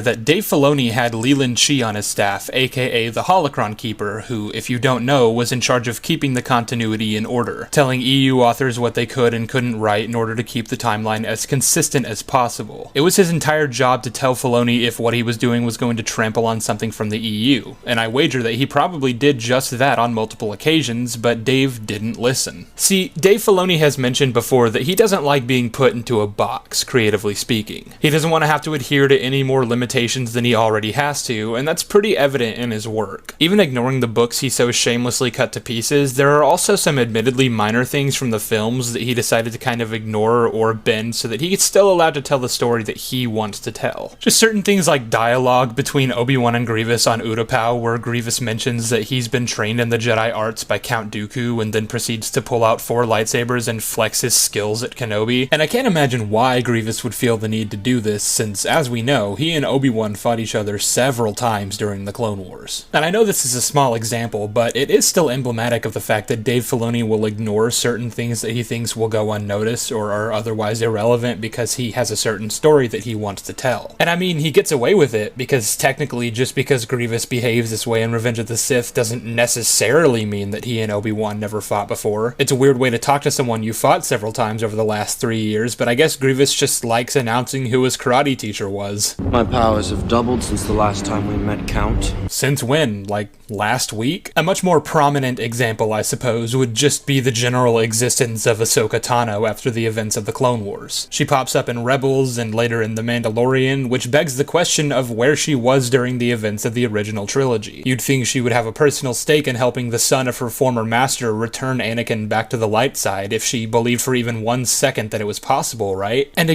that Dave Filoni had Leeland Chee on his staff, aka the Holocron Keeper, who, if you don't know, was in charge of keeping the continuity in order, telling EU authors what they could and couldn't write in order to keep the timeline as consistent as possible. It was his entire job to tell Filoni if what he was doing was going to trample on something from the EU, and I wager that he probably did just that on multiple occasions, but Dave didn't listen. See, Dave Filoni has mentioned before that he doesn't like being put into a box, creatively speaking. He doesn't want to have to adhere to any more limitations than he already has to, and that's pretty evident in his work. Even ignoring the books he so shamelessly cut to pieces, there are also some admittedly minor things from the films that he decided to kind of ignore or bend so that he gets still allowed to tell the story that he wants to tell. Just certain things like dialogue between Obi-Wan and Grievous on Utapau, where Grievous mentions that he's been trained in the Jedi arts by Count Dooku and then proceeds to pull out 4 lightsabers and flex his skills at Kenobi. And I can't imagine why Grievous would feel the need to do this, since, as we know, he and Obi-Wan fought each other several times during the Clone Wars. And I know this is a small example, but it is still emblematic of the fact that Dave Filoni will ignore certain things that he thinks will go unnoticed or are otherwise irrelevant because he has a certain story that he wants to tell. And I mean, he gets away with it because technically just because Grievous behaves this way in Revenge of the Sith doesn't necessarily mean that he and Obi-Wan never fought before. It's a weird way to talk to someone you fought several times over the last 3 years, but I guess Grievous just likes announcing who his karate teacher was. My powers have doubled since the last time we met, Count. Since when? Like, last week? A much more prominent example, I suppose, would just be the general existence of Ahsoka Tano after the events of the Clone Wars. She pops up in Rebels and later in The Mandalorian, which begs the question of where she was during the events of the original trilogy. You'd think she would have a personal stake in helping the son of her former master return Anakin back to the light side if she believed for even 1 second that it was possible, right? And again,